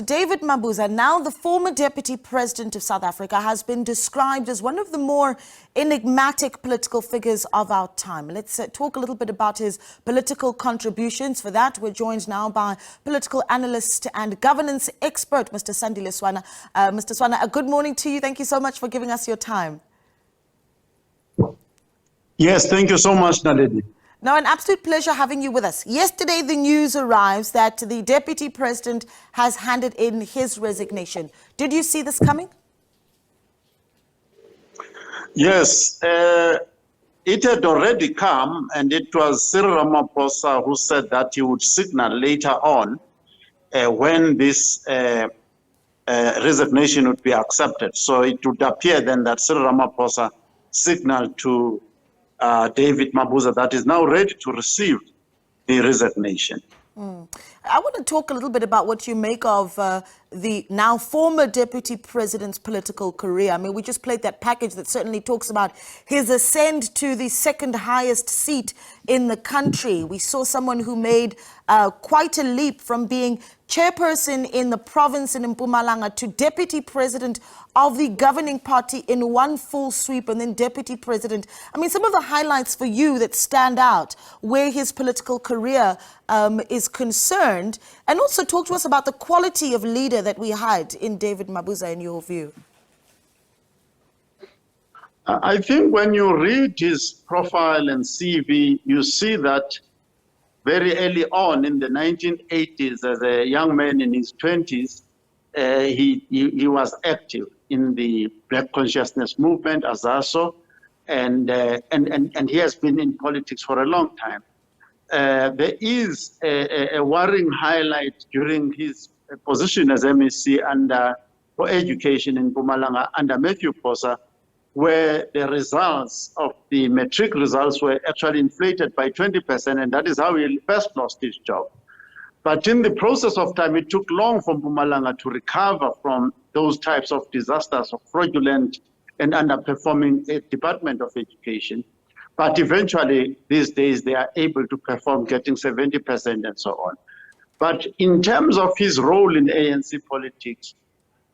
David Mabuza, now the former Deputy President of South Africa, has been described as one of the more enigmatic political figures of our time. Let's talk a little bit about his political contributions. For that, we're joined now by political analyst and governance expert, Mr. Sandile Swana. Mr. Swana, good morning to you. Thank you so much for giving us your time. Yes, thank you so much, Naledi. Now, an absolute pleasure having you with us. Yesterday, the news arrives that the Deputy President has handed in his resignation. Did you see this coming? Yes, it had already come, and it was Cyril Ramaphosa who said that he would signal later on when this resignation would be accepted. So it would appear then that Cyril Ramaphosa signaled to David Mabuza that is now ready to receive the resignation. I want to talk a little bit about what you make of the now former Deputy President's political career. I mean, we just played that package that certainly talks about his ascent to the second highest seat in the country. We saw someone who made quite a leap from being chairperson in the province in Mpumalanga to Deputy President of the governing party in one full sweep, and then Deputy President. I mean, some of the highlights for you that stand out where his political career is concerned, and also talk to us about the quality of leader that we had in David Mabuza, in your view. I think when you read his profile and CV, you see that very early on in the 1980s, as a young man in his 20s, he was active in the Black Consciousness Movement, ASASO, and he has been in politics for a long time. There is a worrying highlight during his position as MEC for education in Mpumalanga under Matthew Posa, where the results of the matric results were actually inflated by 20%, and that is how he first lost his job. But in the process of time, it took long for Mpumalanga to recover from those types of disasters of fraudulent and underperforming Department of Education. But eventually, these days, they are able to perform, getting 70% and so on. But in terms of his role in ANC politics,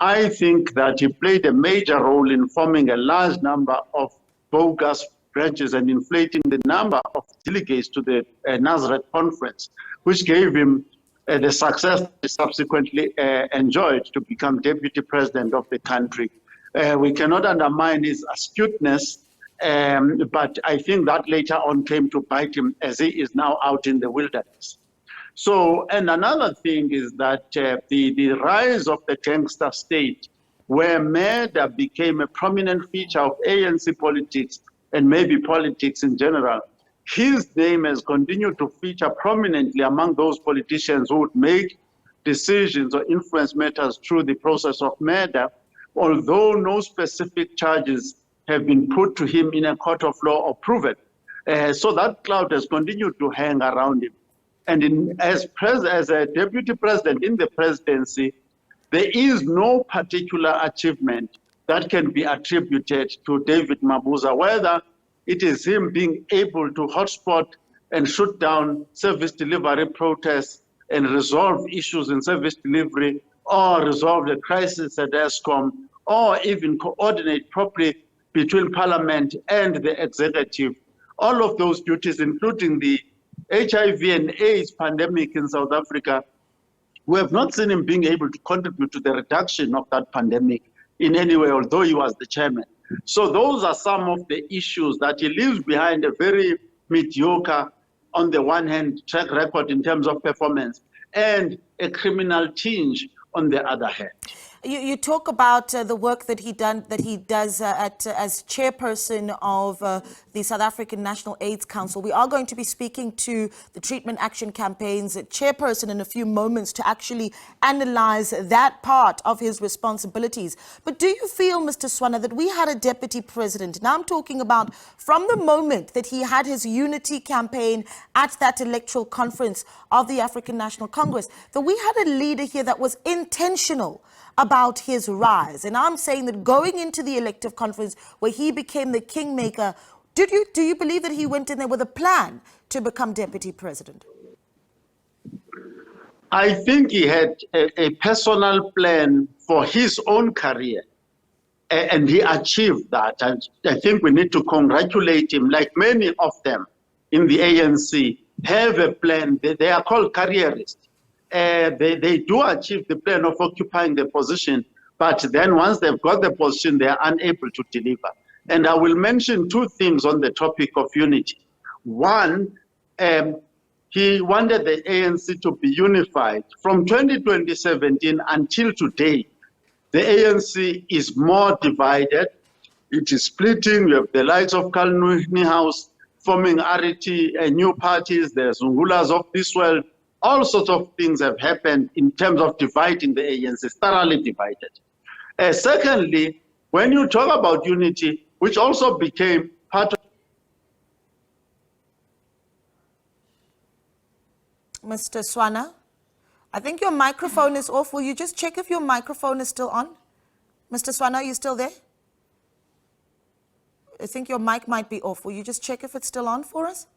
I think that he played a major role in forming a large number of bogus branches and inflating the number of delegates to the Nazareth conference, which gave him the success he subsequently enjoyed to become deputy president of the country. We cannot undermine his astuteness, but I think that later on came to bite him as he is now out in the wilderness. So, and another thing is that the rise of the gangster state, where murder became a prominent feature of ANC politics and maybe politics in general, his name has continued to feature prominently among those politicians who would make decisions or influence matters through the process of murder, although no specific charges have been put to him in a court of law or proven. So that cloud has continued to hang around him. And as a deputy president in the presidency, there is no particular achievement that can be attributed to David Mabuza, whether it is him being able to hotspot and shoot down service delivery protests and resolve issues in service delivery, or resolve the crisis at ESCOM, or even coordinate properly between Parliament and the executive. All of those duties, including the HIV and AIDS pandemic in South Africa, we have not seen him being able to contribute to the reduction of that pandemic in any way, although he was the chairman. So those are some of the issues that he leaves behind, a very mediocre, on the one hand, track record in terms of performance, and a criminal tinge on the other hand. You talk about the work that he does as chairperson of the South African National AIDS Council. We are going to be speaking to the Treatment Action Campaign's chairperson in a few moments to actually analyze that part of his responsibilities. But do you feel, Mr. Swana, that we had a deputy president? Now I'm talking about from the moment that he had his unity campaign at that electoral conference of the African National Congress, that we had a leader here that was intentional about his rise. And I'm saying that going into the elective conference where he became the kingmaker, do you believe that he went in there with a plan to become deputy president? I think he had a personal plan for his own career, and he achieved that. And I think we need to congratulate him, like many of them in the ANC have a plan. They are called careerists. They do achieve the plan of occupying the position, but then once they've got the position, they are unable to deliver. And I will mention two things on the topic of unity. One, he wanted the ANC to be unified. From 2017 until today, the ANC is more divided. It is splitting. You have the likes of Kalnuni House forming Arity, new parties, the Zungulas of this world. All sorts of things have happened in terms of dividing the ANC, thoroughly divided. Secondly, when you talk about unity, which also became part of Mr. Swana, I think your microphone is off. Will you just check if your microphone is still on? Mr. Swana, are you still there? I think your mic might be off. Will you just check if it's still on for us?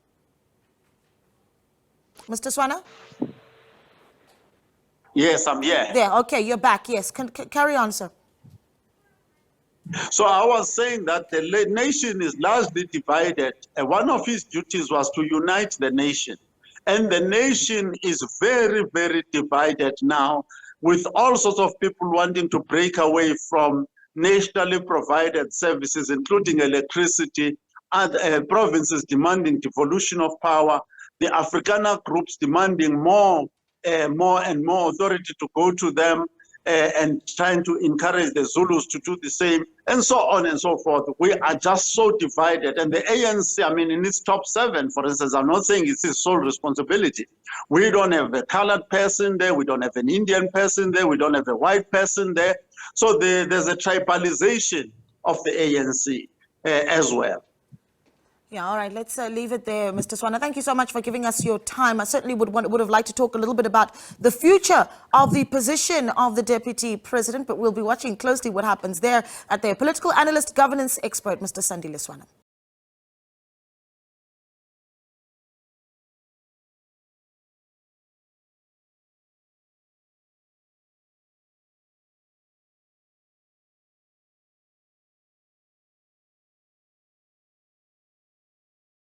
Mr. Swana? Yes, I'm here. There, okay, you're back. Yes, carry on, sir. So I was saying that the nation is largely divided. One of his duties was to unite the nation. And the nation is very, very divided now, with all sorts of people wanting to break away from nationally provided services, including electricity, and provinces demanding devolution of power, the Afrikaner groups demanding more and more authority to go to them, and trying to encourage the Zulus to do the same, and so on and so forth. We are just so divided. And the ANC, I mean, in its top 7, for instance, I'm not saying it's his sole responsibility. We don't have a colored person there. We don't have an Indian person there. We don't have a white person there. So there's a tribalization of the ANC as well. Yeah, all right, let's leave it there, Mr. Swana. Thank you so much for giving us your time. I certainly would have liked to talk a little bit about the future of the position of the Deputy President, but we'll be watching closely what happens there at their political analyst, governance expert, Mr. Sandile Swana.